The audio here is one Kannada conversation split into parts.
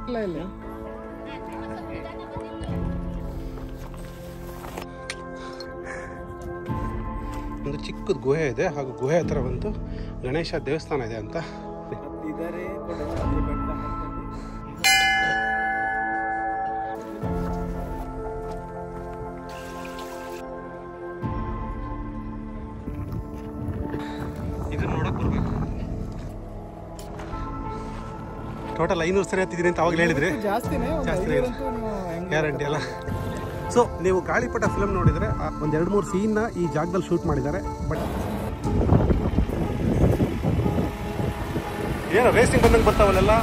ಇಲ್ಲ ಇಲ್ಲ ಒಂದು ಚಿಕ್ಕದ ಗುಹೆ ಇದೆ, ಹಾಗೂ ಗುಹೆ ಹತ್ರ ಒಂದು ಗಣೇಶ ದೇವಸ್ಥಾನ ಇದೆ ಅಂತ. ಇದನ್ನ ನೋಡಕ್ ಬರ್ಬೇಕು. ಟೋಟಲ್ 500 ಸರಿ ಹತ್ತಿದ್ದೀನಿ ಅಂತ ಅವಾಗಲೇ ಹೇಳಿದ್ರಿ. ಜಾಸ್ತಿನೇ ಗ್ಯಾರಂಟಿ ಅಲ್ಲ. ಸೊ ನೀವು ಗಾಳಿಪಟ ಫಿಲ್ಮ್ ನೋಡಿದರೆ ಒಂದು 2-3 ಸೀನ್ನ ಈ ಜಾಗದಲ್ಲಿ ಶೂಟ್ ಮಾಡಿದ್ದಾರೆ. ಬಟ್ ಏನೋ ರೇಸಿಂಗ್ ಬಂದಂಗೆ ಬರ್ತಾವಲ್ಲೆಲ್ಲ.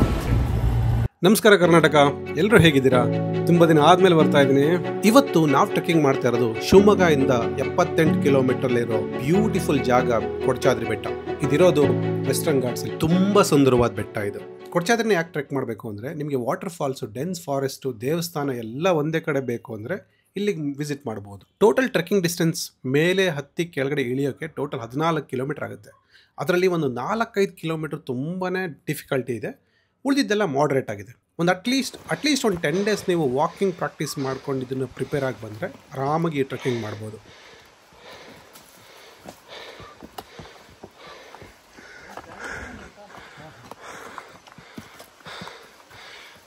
ನಮಸ್ಕಾರ ಕರ್ನಾಟಕ, ಎಲ್ಲರೂ ಹೇಗಿದ್ದೀರಾ? ತುಂಬ ದಿನ ಆದ್ಮೇಲೆ ಬರ್ತಾ ಇದ್ದೀನಿ. ಇವತ್ತು ನಾವು ಟ್ರೆಕ್ಕಿಂಗ್ ಮಾಡ್ತಾ ಇರೋದು ಶಿವಮೊಗ್ಗ ಇಂದ 78 ಕಿಲೋಮೀಟರ್ಲಿರೋ ಬ್ಯೂಟಿಫುಲ್ ಜಾಗ ಕೊಡಚಾದ್ರಿ ಬೆಟ್ಟ. ಇದಿರೋದು ವೆಸ್ಟರ್ನ್ ಘಾಟ್ಸ್ ಅಲ್ಲಿ. ತುಂಬಾ ಸುಂದರವಾದ ಬೆಟ್ಟ ಇದು. ಕೊಡಚಾದ್ರಿನ ಯಾಕೆ ಟ್ರೆಕ್ ಮಾಡಬೇಕು ಅಂದರೆ, ನಿಮಗೆ ವಾಟರ್ ಫಾಲ್ಸು, ಡೆನ್ಸ್ ಫಾರೆಸ್ಟು, ದೇವಸ್ಥಾನ ಎಲ್ಲ ಒಂದೇ ಕಡೆ ಬೇಕು ಅಂದರೆ ಇಲ್ಲಿಗೆ ವಿಸಿಟ್ ಮಾಡ್ಬೋದು. ಟೋಟಲ್ ಟ್ರೆಕ್ಕಿಂಗ್ ಡಿಸ್ಟೆನ್ಸ್ ಮೇಲೆ ಹತ್ತಿ ಕೆಳಗಡೆ ಇಳಿಯೋಕ್ಕೆ ಟೋಟಲ್ 14 ಕಿಲೋಮೀಟರ್ ಆಗುತ್ತೆ. ಅದರಲ್ಲಿ ಒಂದು 4-5 ಕಿಲೋಮೀಟರ್ ತುಂಬಾ ಡಿಫಿಕಲ್ಟಿ ಇದೆ, ಉಳಿದಿದ್ದೆಲ್ಲ ಮಾಡ್ರೇಟ್ ಆಗಿದೆ. ಒಂದು ಅಟ್ಲೀಸ್ಟ್ ಒಂದು 10 ಡೇಸ್ ನೀವು ವಾಕಿಂಗ್ ಪ್ರಾಕ್ಟೀಸ್ ಮಾಡ್ಕೊಂಡು ಇದನ್ನು ಪ್ರಿಪೇರ್ ಆಗಿ ಬಂದರೆ ಆರಾಮಾಗಿ ಟ್ರೆಕ್ಕಿಂಗ್ ಮಾಡ್ಬೋದು.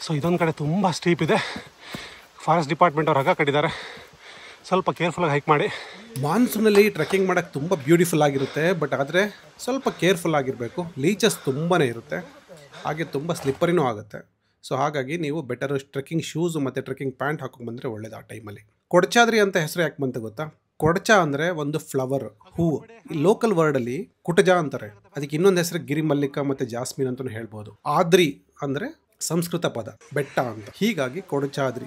ಸೊ ಇದೊಂದು ಕಡೆ ತುಂಬ ಸ್ಟೀಪ್ ಇದೆ. ಫಾರೆಸ್ಟ್ ಡಿಪಾರ್ಟ್ಮೆಂಟ್ ಅವ್ರು ಹಗ್ಗ ಕಟ್ಟಿದ್ದಾರೆ, ಸ್ವಲ್ಪ ಕೇರ್ಫುಲ್ಲಾಗಿ ಹೈಕ್ ಮಾಡಿ. ಮಾನ್ಸೂನಲ್ಲಿ ಟ್ರೆಕ್ಕಿಂಗ್ ಮಾಡೋಕ್ಕೆ ತುಂಬ ಬ್ಯೂಟಿಫುಲ್ ಆಗಿರುತ್ತೆ, ಬಟ್ ಆದರೆ ಸ್ವಲ್ಪ ಕೇರ್ಫುಲ್ ಆಗಿರಬೇಕು. ಲೀಚಸ್ ತುಂಬಾ ಇರುತ್ತೆ, ಹಾಗೆ ತುಂಬ ಸ್ಲಿಪ್ಪರಿನೂ ಆಗುತ್ತೆ. ಸೊ ಹಾಗಾಗಿ ನೀವು ಬೆಟರ್ ಟ್ರೆಕ್ಕಿಂಗ್ ಶೂಸು ಮತ್ತು ಟ್ರೆಕ್ಕಿಂಗ್ ಪ್ಯಾಂಟ್ ಹಾಕೊಂಡು ಬಂದರೆ ಒಳ್ಳೇದು. ಆ ಟೈಮಲ್ಲಿ ಕೊಡಚಾದ್ರಿ ಅಂತ ಹೆಸರು ಯಾಕೆ ಬಂತ ಗೊತ್ತಾ? ಕೊಡಚ ಅಂದರೆ ಒಂದು ಫ್ಲವರ್, ಹೂವು. ಈ ಲೋಕಲ್ ವರ್ಡಲ್ಲಿ ಕುಟಜ ಅಂತಾರೆ. ಅದಕ್ಕೆ ಇನ್ನೊಂದು ಹೆಸರು ಗಿರಿಮಲ್ಲಿಕ ಮತ್ತು ಜಾಸ್ಮಿನ್ ಅಂತಲೂ ಹೇಳ್ಬೋದು. ಆದ್ರಿ ಅಂದರೆ ಸಂಸ್ಕೃತ ಪದ, ಬೆಟ್ಟ ಅಂತ. ಹೀಗಾಗಿ ಕೊಡಚಾದ್ರಿ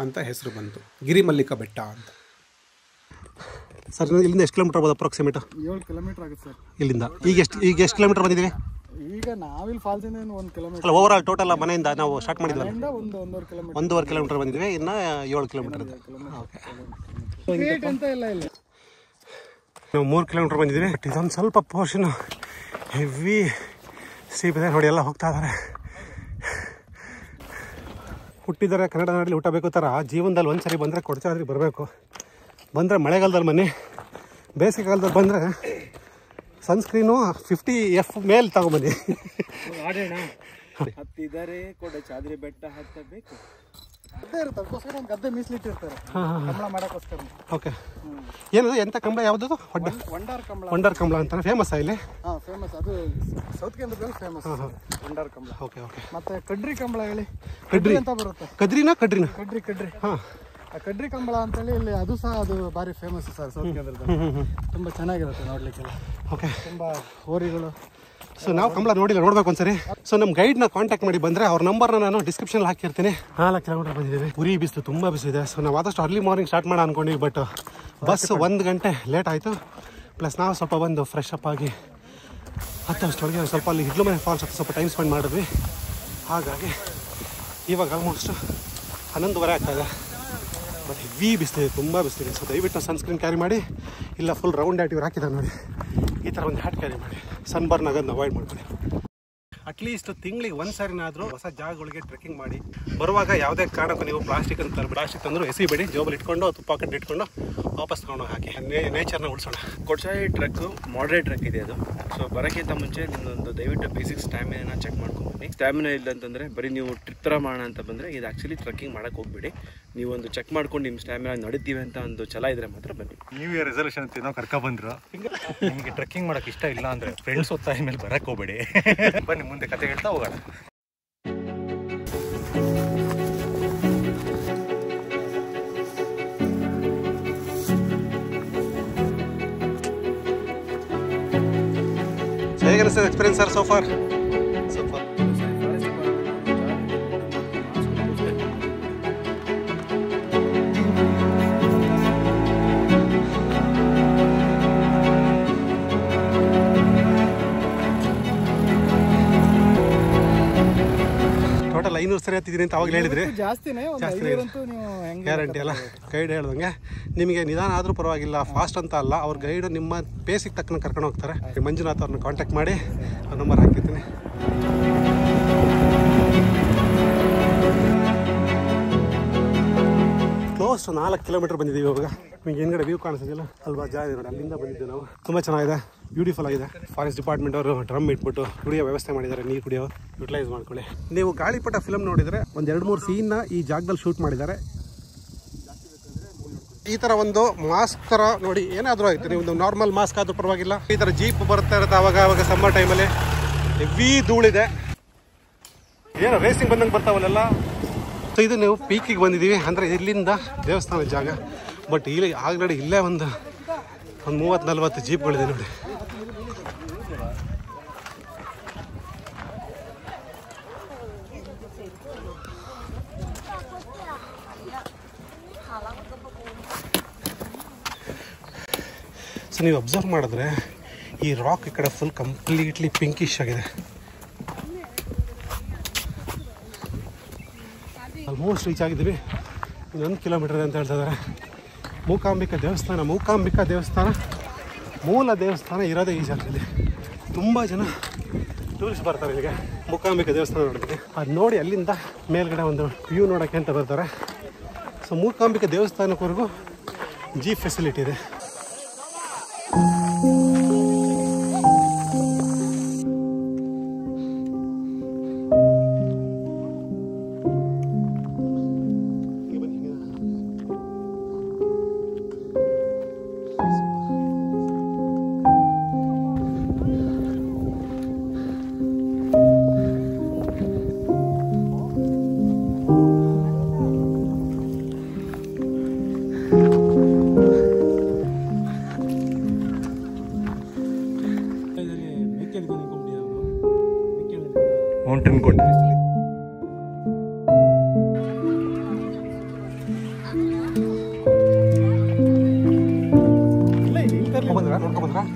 ಅಂತ ಹೆಸರು ಬಂತು, ಗಿರಿಮಲ್ಲಿಕ ಬೆಟ್ಟ ಅಂತ. ಸರ್ ಇಲ್ಲಿಂದ ಎಷ್ಟು ಕಿಲೋಮೀಟರ್ ಆಗ್ಬೋದು ಅಪ್ರಾಕ್ಸಿಮೇಟ್? 7 ಕಿಲೋಮೀಟರ್ ಆಗುತ್ತೆ ಸರ್ ಇಲ್ಲಿಂದ. ಈಗ ಎಷ್ಟು ಕಿಲೋಮೀಟರ್ ಬಂದಿದ್ದೀವಿ? ಈಗ ನಾವಿಲ್ಲಿ ಫಾಲ್ಸಿಂದ 1 ಕಿಲೋಮೀಟರ್. ಅಲ್ಲ, ಓವರ್ ಆಲ್ ಟೋಟಲ್ ಮನೆಯಿಂದ ನಾವು ಸ್ಟಾರ್ಟ್ ಮಾಡಿದ್ವಿ 1.5 ಕಿಲೋಮೀಟರ್ ಬಂದಿದ್ವಿ. ಇನ್ನು 7 ಕಿಲೋಮೀಟರ್ ಇದೆ. ಓಕೆ, ಅಂತ ಇಲ್ಲ ಇಲ್ಲಿ ನಾವು 3 ಕಿಲೋಮೀಟರ್ ಬಂದಿದ್ದೀವಿ. ಬಟ್ ಇದೊಂದು ಸ್ವಲ್ಪ ಪೋರ್ಷನ್ ಹೆವಿ ಸ್ಟೀಪ್ ಇದೆ ನೋಡಿ. ಎಲ್ಲ ಹೋಗ್ತಾ ಇದ್ದಾರೆ, ಹುಟ್ಟಿದ್ದಾರೆ ಕನ್ನಡ ನಾಡಲ್ಲಿ ಹುಟ್ಟಬೇಕು ಥರ. ಜೀವನದಲ್ಲಿ ಒಂದು ಸರಿ ಬಂದರೆ ಕೊಡಚಾದ್ರಿ ಬರಬೇಕು. ಬಂದರೆ ಮಳೆಗಾಲದಲ್ಲಿ ಬನ್ನಿ, ಬೇಸಿಗೆಗಾಲದಲ್ಲಿ ಬಂದರೆ ಸನ್ಸ್ಕ್ರೀನು 50F ಮೇಲೆ ತಗೊಂಬನ್ನಿ. ಹತ್ತಿದರೆ ಕೊಡಚಾದ್ರಿ ಬೆಟ್ಟ ಹತ್ತಬೇಕು. ಅದಕ್ಕೋಸ್ಕರ ಒಂದು ಗದ್ದೆ ಮೀಸಲಿಟ್ಟಿರ್ತಾರೆ ಮಾಡೋಕ್ಕೋಸ್ಕರ. ಓಕೆ, ಏನದು ಎಂಥ ಕಂಬಳ ಯಾವ್ದು? ವಂಡರ್ ಕಂಬಳ ಅಂತ ಫೇಮಸ್ ಇಲ್ಲಿ. ಫೇಮಸ್, ಅದು ಸೌತ್ ಕೇಂದ್ರದಲ್ಲಿ famous wonder Kambala. Okay okay. ಮತ್ತೆ ಕಡ್ರಿ ಕಂಬಳ ಹೇಳಿ, ಕಡ್ರಿ ಅಂತ ಬರುತ್ತೆ. ಕಡ್ರಿನಾ? ಕಡ್ರಿ ಹಾಂ, ಕಡ್ರಿ ಕಂಬಳ ಅಂತೇಳಿ ಇಲ್ಲಿ, ಅದು ಸಹ ಅದು ಭಾರಿ ಫೇಮಸ್ ಸರ್ ಸೌತ್ ಕೇಂದ್ರದಲ್ಲಿ. ತುಂಬ ಚೆನ್ನಾಗಿರುತ್ತೆ ನೋಡ್ಲಿಕ್ಕೆಲ್ಲ. ಓಕೆ, ತುಂಬ ಹೋರಿಗಳು. ಸೊ ನಾವು ಕಂಬಳ ನೋಡಿಲ್ಲ, ನೋಡ್ಬೇಕು ಒಂದ್ಸರಿ. ಸೊ ನಮ್ಮ ಗೈಡ್ನ ಕಾಂಟ್ಯಾಕ್ಟ್ ಮಾಡಿ ಬಂದರೆ ಅವ್ರ ನಂಬರ್ನ ನಾನು ಡಿಸ್ಕ್ರಿಪ್ಷನ್ ಹಾಕಿರ್ತೀನಿ. 4 ಕಿಲೋಮೀಟರ್ ಬಂದಿದ್ದೀವಿ. ಉರಿ ಬಿಸಿಲು, ತುಂಬ ಬಿಸಿಲಿದೆ. ಸೊ ನಾವು ಆದಷ್ಟು ಅರ್ಲಿ ಮಾರ್ನಿಂಗ್ ಸ್ಟಾರ್ಟ್ ಮಾಡೋಣ ಅನ್ಕೊಂಡಿವಿ, ಬಟ್ ಬಸ್ 1 ಗಂಟೆ ಲೇಟ್ ಆಯಿತು. ಪ್ಲಸ್ ನಾವು ಸ್ವಲ್ಪ ಬಂದು ಫ್ರೆಶ್ ಅಪ್ ಆಗಿ ಹತ್ತಷ್ಟೊಳಗೆ ಸ್ವಲ್ಪ ಅಲ್ಲಿ ಹಿಡ್ಲುಮನೆ ಫಾಲ್ಸ್ ಹತ್ತು ಸ್ವಲ್ಪ ಟೈಮ್ ಸ್ಪೆಂಡ್ ಮಾಡಿದ್ವಿ. ಹಾಗಾಗಿ ಇವಾಗ ಆಲ್ಮೋಸ್ಟ್ 11:30 ಆಗ್ತಾಯಿದೆ. ಬಟ್ ಹೆವಿ ಬಿಸಿಲಿದೆ, ತುಂಬ ಬಿಸಿಲಿದೆ. ಸೊ ದಯವಿಟ್ಟು ಸನ್ಸ್ಕ್ರೀನ್ ಕ್ಯಾರಿ ಮಾಡಿ, ಇಲ್ಲ ಫುಲ್ ರೌಂಡ್ ಆ್ಯಟ್ ಇವ್ರು ಹಾಕಿದ್ದಾರೆ ನೋಡಿ, ಈ ಥರ ಒಂದು ಹ್ಯಾಟ್ ಕ್ಯಾರಿ ಮಾಡಿ. ಸನ್ಬರ್ನ್ ಆಗೋದನ್ನ ಅವಾಯ್ಡ್ ಮಾಡ್ಕೊಳ್ಳಿ. ಅಟ್ಲೀಸ್ಟ್ ತಿಂಗಳಿಗೆ 1 ಸಾರಿನಾದರೂ ಹೊಸ ಜಾಗಗಳಿಗೆ ಟ್ರೆಕ್ಕಿಂಗ್ ಮಾಡಿ. ಬರುವಾಗ ಯಾವುದೇ ಕಾರಣಕ್ಕೂ ನೀವು ಪ್ಲಾಸ್ಟಿಕ್ ತಂದರೂ ಎಸಿಬೇಡಿ, ಜೋಬಲ್ಲಿ ಇಟ್ಕೊಂಡು ಅಥವಾ ಪಾಕೆಟ್ ಇಟ್ಕೊಂಡು ವಾಪಸ್ ತಗೊಂಡು ಹಾಕಿ. ನೇಚರ್ನ ಉಳಿಸೋಣ. ಕೊಡಚಾದ್ರಿ ಟ್ರೆಕ್ ಮಾಡ್ರೇಟ್ ಟ್ರೆಕ್ ಇದೆ ಅದು. ಸೊ ಬರೋಕ್ಕಿಂತ ಮುಂಚೆ ನಿಮ್ಮೊಂದು ದಯವಿಟ್ಟು ಬೇಸಿಕ್ ಸ್ಟ್ಯಾಮಿನಾ ಚೆಕ್ ಮಾಡ್ಕೊಂಡ್ಬನ್ನಿ. ಸ್ಟ್ಯಾಮಿನಾ ಇಲ್ಲ ಅಂತಂದರೆ ಬರೀ ನೀವು ಟ್ರಿಪ್ ಥರ ಮಾಡೋಣ ಅಂತ ಬಂದರೆ ಇದು ಆ್ಯಕ್ಚುಲಿ ಟ್ರೆಕ್ಕಿಂಗ್ ಮಾಡೋಕ್ಕೆ ಹೋಗ್ಬೇಡಿ. ನೀವು ಒಂದು ಚೆಕ್ ಮಾಡ್ಕೊಂಡು ನಿಮ್ಮ ಸ್ಟ್ಯಾಮಿನಾ ನಡೀತೀವಿ ಅಂತ ಒಂದು ಛಲ ಇದ್ರೆ ಮಾತ್ರ ಬನ್ನಿ. ನ್ಯೂ ಇಯರ್ ರೆಸಲ್ಯೂಷನ್ ಅಂತ ನಾವು ಕರ್ಕೊಬಂದ್ರು. ನಿಮಗೆ ಟ್ರೆಕ್ಕಿಂಗ್ ಮಾಡೋಕೆ ಇಷ್ಟ ಇಲ್ಲ ಅಂದರೆ ಫ್ರೆಂಡ್ಸ್ ಒತ್ತಾಯ ಮೇಲೆ ಬರೋಕ್ಕೆ ಹೋಗ್ಬೇಡಿ. ಬನ್ನಿ ಮುಂದೆ ಕತೆ ಹೇಳ್ತಾ ಹೋಗೋಣ. ಹೇಗೆ ಅನಿಸ್ತದೆ ಎಕ್ಸ್ಪೀರಿಯನ್ಸ್ ಸರ್ ಸೋಫಾರ್? ಟೋಟಲ್ 500 ಸರಿ ಹತ್ತಿದ್ದೀನಿ ಅಂತ ಅವಾಗಲೇ ಹೇಳಿದ್ರಿ. ಜಾಸ್ತಿನೇ ಗ್ಯಾರಂಟಿ ಅಲ್ಲ. ಗೈಡ್ ಹೇಳ್ದಂಗೆ ನಿಮಗೆ ನಿಧಾನ ಆದರೂ ಪರವಾಗಿಲ್ಲ, ಫಾಸ್ಟ್ ಅಂತ ಅಲ್ಲ. ಅವ್ರ ಗೈಡು ನಿಮ್ಮ ಬೇಸಿಗೆ ತಕ್ಕನ ಕರ್ಕೊಂಡು ಹೋಗ್ತಾರೆ. ಮಂಜುನಾಥ್ ಅವ್ರನ್ನ ಕಾಂಟ್ಯಾಕ್ಟ್ ಮಾಡಿ ಅವ್ರ ನಂಬರ್ ಹಾಕಿರ್ತೀನಿ. ಆಲ್ಮೋಸ್ಟ್ 4 ಕಿಲೋಮೀಟರ್ ಬಂದಿದ್ದೀವಿ ಇವಾಗ. ನಿಮಗೆ ಹಿಂದ್ಗಡೆ ವ್ಯೂ ಕಾಣಿಸೋದಿಲ್ಲ ಅಲ್ವಾ, ಜಾಗ ಇದೆ ನೋಡಿ, ಅಲ್ಲಿಂದ ಬಂದಿದ್ದು ನಾವು. ತುಂಬ ಚೆನ್ನಾಗಿದೆ, ಬ್ಯೂಟಿಫುಲ್ ಆಗಿದೆ. ಫಾರೆಸ್ಟ್ ಡಿಪಾರ್ಟ್ಮೆಂಟ್ ಅವರು ಡ್ರಮ್ ಇಟ್ಬಿಟ್ಟು ಕುಡಿಯೋ ವ್ಯವಸ್ಥೆ ಮಾಡಿದ್ದಾರೆ, ನೀರು ಕುಡಿಯೋ ಯುಟಿಲೈಸ್ ಮಾಡ್ಕೊಳ್ಳಿ. ನೀವು ಗಾಳಿಪಟ ಫಿಲಮ್ ನೋಡಿದರೆ ಒಂದು 2-3 ಸೀನ್ನ ಈ ಜಾಗದಲ್ಲಿ ಶೂಟ್ ಮಾಡಿದ್ದಾರೆ. ಈ ಥರ ಒಂದು ಮಾಸ್ಕ್ ಥರ ನೋಡಿ, ಏನಾದರೂ ಆಗುತ್ತೆ, ನೀವು ಒಂದು ನಾರ್ಮಲ್ ಮಾಸ್ಕ್ ಆದರೂ ಪರವಾಗಿಲ್ಲ. ಈ ಥರ ಜೀಪ್ ಬರ್ತಾ ಇರುತ್ತೆ ಅವಾಗ ಸಮ್ಮರ್ ಟೈಮಲ್ಲಿ. ಹೆವಿ ಧೂಳಿದೆ, ಏನೋ ರೇಸಿಂಗ್ ಬಂದಂಗೆ ಬರ್ತಾವಲ್ಲೆಲ್ಲ. ಸೊ ಇದು ನೀವು ಪೀಕಿಗೆ ಬಂದಿದ್ದೀವಿ, ಅಂದರೆ ಇಲ್ಲಿಂದ ದೇವಸ್ಥಾನದ ಜಾಗ. ಬಟ್ ಇಲ್ಲಿ ಆಲ್ರೆಡಿ ಇಲ್ಲೇ ಒಂದು 30-40 ಜೀಪ್ಗಳಿದೆ ನೋಡಿ. ಸೊ ನೀವು ಅಬ್ಸರ್ವ್ ಮಾಡಿದ್ರೆ ಈ ರಾಕ್ ಈ ಕಡೆ ಫುಲ್ ಕಂಪ್ಲೀಟ್ಲಿ ಪಿಂಕಿಶ್ ಆಗಿದೆ. ಆಲ್ಮೋಸ್ಟ್ ರೀಚ್ ಆಗಿದ್ದೀವಿ. 1 ಕಿಲೋಮೀಟರ್ ಅಂತ ಹೇಳ್ತಾ ಇದ್ದಾರೆ. ಮೂಕಾಂಬಿಕಾ ದೇವಸ್ಥಾನ ಮೂಲ ದೇವಸ್ಥಾನ ಇರೋದೇ ಈ ಜಾಗದಲ್ಲಿ. ತುಂಬ ಜನ ಟೂರಿಸ್ಟ್ ಬರ್ತಾರೆ ಇಲ್ಲಿಗೆ ಮೂಕಾಂಬಿಕಾ ದೇವಸ್ಥಾನ ನೋಡೋದಕ್ಕೆ. ಅದು ನೋಡಿ ಅಲ್ಲಿಂದ ಮೇಲ್ಗಡೆ ಒಂದು ವ್ಯೂ ನೋಡೋಕ್ಕೆ ಅಂತ ಬರ್ತಾರೆ. ಸೊ ಮೂಕಾಂಬಿಕಾ ದೇವಸ್ಥಾನಕ್ಕವರೆಗೂ ಜೀಪ್ ಫೆಸಿಲಿಟಿ ಇದೆ. ಮೌಂಟೇನ್ ಕೋಟೆ. ನೋಡ್ಕೊಂಡ್ಬಂದ್ರ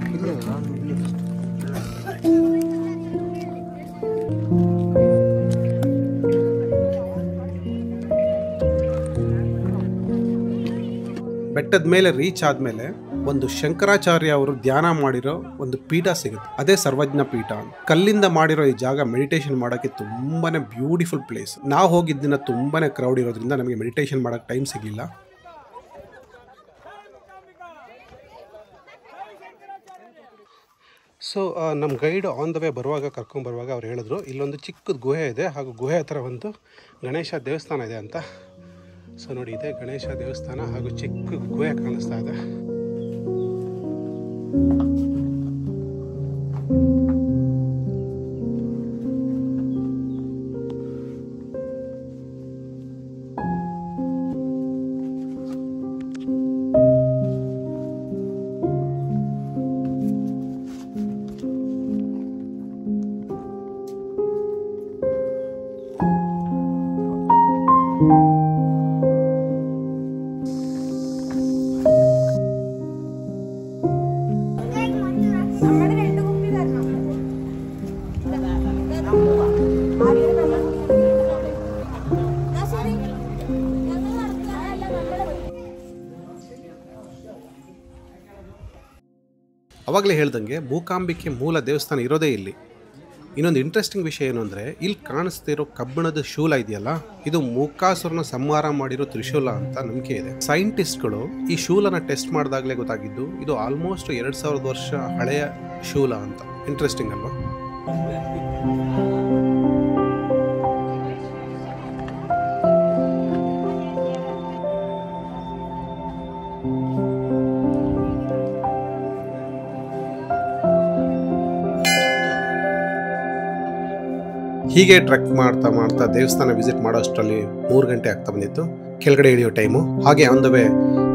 ಬೆಟ್ಟದ ಮೇಲೆ ರೀಚ್ ಆದ್ಮೇಲೆ ಒಂದು ಶಂಕರಾಚಾರ್ಯ ಅವರು ಧ್ಯಾನ ಮಾಡಿರೋ ಒಂದು ಪೀಠ ಸಿಗುತ್ತೆ, ಅದೇ ಸರ್ವಜ್ಞ ಪೀಠ ಅಂತ. ಕಲ್ಲಿಂದ ಮಾಡಿರೋ ಈ ಜಾಗ ಮೆಡಿಟೇಷನ್ ಮಾಡೋಕ್ಕೆ ತುಂಬಾನೇ ಬ್ಯೂಟಿಫುಲ್ ಪ್ಲೇಸ್. ನಾವು ಹೋಗಿದ್ದಿನ ತುಂಬಾನೇ ಕ್ರೌಡ್ ಇರೋದ್ರಿಂದ ನಮಗೆ ಮೆಡಿಟೇಷನ್ ಮಾಡೋಕ್ಕೆ ಟೈಮ್ ಸಿಗಲಿಲ್ಲ. ಸೊ ನಮ್ಮ ಗೈಡ್ ಆನ್ ದ ವೇ ಕರ್ಕೊಂಬರುವಾಗ ಅವ್ರು ಹೇಳಿದ್ರು ಇಲ್ಲೊಂದು ಚಿಕ್ಕದ ಗುಹೆ ಇದೆ, ಹಾಗೂ ಗುಹೆ ಹತ್ರ ಒಂದು ಗಣೇಶ ದೇವಸ್ಥಾನ ಇದೆ ಅಂತ. ಸೊ ನೋಡಿ, ಇದೆ ಗಣೇಶ ದೇವಸ್ಥಾನ ಹಾಗೂ ಚಿಕ್ಕ ಗುಹೆ ಕಾಣಿಸ್ತಾ ಇದೆ. ಅವಾಗಲೇ ಹೇಳ್ದಂಗೆ ಮೂಕಾಂಬಿಕೆ ಮೂಲ ದೇವಸ್ಥಾನ ಇರೋದೇ ಇಲ್ಲಿ. ಇನ್ನೊಂದು ಇಂಟ್ರೆಸ್ಟಿಂಗ್ ವಿಷಯ ಏನು ಅಂದರೆ, ಇಲ್ಲಿ ಕಾಣಿಸ್ತಿರೋ ಕಬ್ಬಿಣದ ಶೂಲ ಇದೆಯಲ್ಲ, ಇದು ಮೂಕಾಸುರನ ಸಂಹಾರ ಮಾಡಿರೋ ತ್ರಿಶೂಲ ಅಂತ ನಂಬಿಕೆ ಇದೆ. ಸೈಂಟಿಸ್ಟ್ಗಳು ಈ ಶೂಲನ ಟೆಸ್ಟ್ ಮಾಡಿದಾಗಲೇ ಗೊತ್ತಾಗಿದ್ದು ಇದು ಆಲ್ಮೋಸ್ಟ್ 2000 ವರ್ಷ ಹಳೆಯ ಶೂಲ ಅಂತ. ಇಂಟ್ರೆಸ್ಟಿಂಗ್ ಅಲ್ವಾ? ಹೀಗೆ ಟ್ರೆಕ್ ಮಾಡ್ತಾ ದೇವಸ್ಥಾನ ವಿಸಿಟ್ ಮಾಡೋ ಅಷ್ಟರಲ್ಲಿ 3 ಗಂಟೆ ಆಗ್ತಾ ಬಂದಿತ್ತು. ಕೆಳಗಡೆ ಇಳಿಯೋ ಟೈಮು. ಹಾಗೆ on the way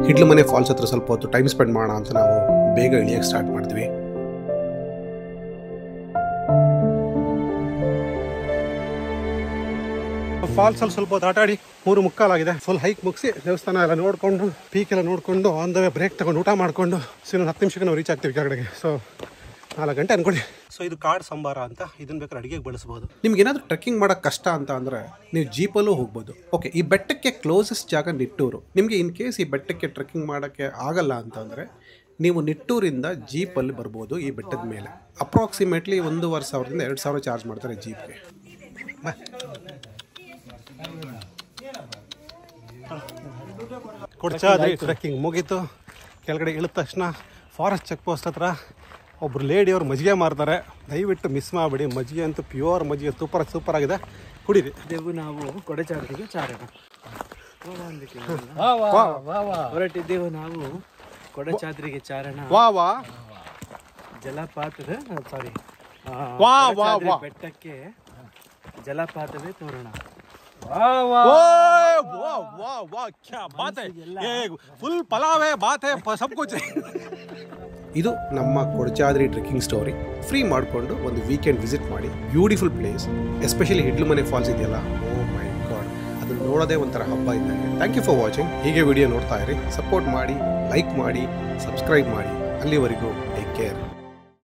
Hidlumane falls ಹತ್ರ ಸ್ವಲ್ಪ ಹೊತ್ತು ಟೈಮ್ ಸ್ಪೆಂಡ್ ಮಾಡೋಣ ಅಂತ ನಾವು ಬೇಗ ಇಳಿಯೋಕ್ಕೆ ಸ್ಟಾರ್ಟ್ ಮಾಡ್ತೀವಿ. ಫಾಲ್ಸ್ ಅಲ್ಲಿ ಸ್ವಲ್ಪ ಹೊತ್ತು ಆಟಾಡಿ 3:45 ಫುಲ್ ಹೈಕ್ ಮುಗಿಸಿ ದೇವಸ್ಥಾನ ಎಲ್ಲ ನೋಡಿಕೊಂಡು ಪೀಕ್ ಎಲ್ಲ ನೋಡಿಕೊಂಡು ಆನ್ ದ ವೇ ಬ್ರೇಕ್ ತಗೊಂಡು ಊಟ ಮಾಡಿಕೊಂಡು ಇನ್ನೊಂದು 10 ನಿಮಿಷಕ್ಕೆ ನಾವು ರೀಚ್ ಆಗ್ತೀವಿ ಕೆಳಗಡೆಗೆ. ಸೊ 4 ಗಂಟೆ ಅನ್ಕೊಳ್ಳಿ. ಸೊ ಇದು ಕಾಡು ಸಂಬಾರ ಅಂತ, ಇದನ್ನ ಬೇಕಾದ್ರೆ ಅಡುಗೆಗೆ ಬಳಸ್ಬೋದು. ನಿಮ್ಗೆ ಏನಾದರೂ ಟ್ರೆಕ್ಕಿಂಗ್ ಮಾಡೋಕ್ಕೆ ಕಷ್ಟ ಅಂತ ಅಂದರೆ ನೀವು ಜೀಪಲ್ಲೂ ಹೋಗ್ಬೋದು. ಓಕೆ, ಈ ಬೆಟ್ಟಕ್ಕೆ ಕ್ಲೋಸೆಸ್ಟ್ ಜಾಗ ನಿಟ್ಟೂರು. ನಿಮಗೆ ಇನ್ ಕೇಸ್ ಈ ಬೆಟ್ಟಕ್ಕೆ ಟ್ರೆಕ್ಕಿಂಗ್ ಮಾಡೋಕ್ಕೆ ಆಗಲ್ಲ ಅಂತಂದರೆ ನೀವು ನಿಟ್ಟೂರಿಂದ ಜೀಪಲ್ಲಿ ಬರ್ಬೋದು. ಈ ಬೆಟ್ಟದ ಮೇಲೆ ಅಪ್ರಾಕ್ಸಿಮೇಟ್ಲಿ 1500ದಿಂದ 2000 ಚಾರ್ಜ್ ಮಾಡ್ತಾರೆ ಜೀಪ್ಗೆ. ಕೊಡಚಾದ್ರಿ ಟ್ರೆಕ್ಕಿಂಗ್ ಮುಗೀತು. ಕೆಳಗಡೆ ಇಳಿದ ತಕ್ಷಣ ಫಾರೆಸ್ಟ್ ಚೆಕ್ ಪೋಸ್ಟ್ ಹತ್ರ ಒಬ್ರು ಲೇಡಿಯವ್ರು ಮಜ್ಜಿಗೆ ಮಾರ್ತಾರೆ. ದಯವಿಟ್ಟು ಮಿಸ್ ಮಾಡಿಬಿಡಿ. ಮಜ್ಜಿಗೆ ಅಂತೂ ಪ್ಯೂರ್ ಮಜ್ಜಿಗೆ, ಸೂಪರ್ ಆಗಿದೆ, ಕುಡೀರಿ. ದೇವು ನಾವು ಕೊಡಚಾದ್ರಿಗೆ ಚಾರಣ ಹೊರಟಿದ್ದೆವು. ನಾವು ಕೊಡಚಾದ್ರಿಗೆ ಚಾರಣ ವಾ ಜಲಪಾತದ ಸಾರಿ ವಾ ಬೆಟ್ಟಕ್ಕೆ ಜಲಪಾತವೇ ತೋರಣ. क्या बात है, ये फुल पलाव है, बात है, सब कुछ है. ಇದು ನಮ್ಮ ಕೊಡಚಾದ್ರಿ ಟ್ರೆಕ್ಕಿಂಗ್ ಸ್ಟೋರಿ. ಫ್ರೀ ಮಾಡಿಕೊಂಡು ಒಂದು ವೀಕೆಂಡ್ ವಿಸಿಟ್ ಮಾಡಿ. Beautiful place, especially Hidlumane falls ಇದೆಯಲ್ಲ, ಓ ಮೈ ಗಾಡ್, ಅದನ್ನು ನೋಡೋದೇ ಒಂಥರ ಹಬ್ಬ ಇದ್ದಂಗೆ. Thank you for watching. ಹೀಗೆ ವಿಡಿಯೋ ನೋಡ್ತಾ ಇರಿ, ಸಪೋರ್ಟ್ ಮಾಡಿ, ಲೈಕ್ ಮಾಡಿ, ಸಬ್ಸ್ಕ್ರೈಬ್ ಮಾಡಿ. ಅಲ್ಲಿವರೆಗೂ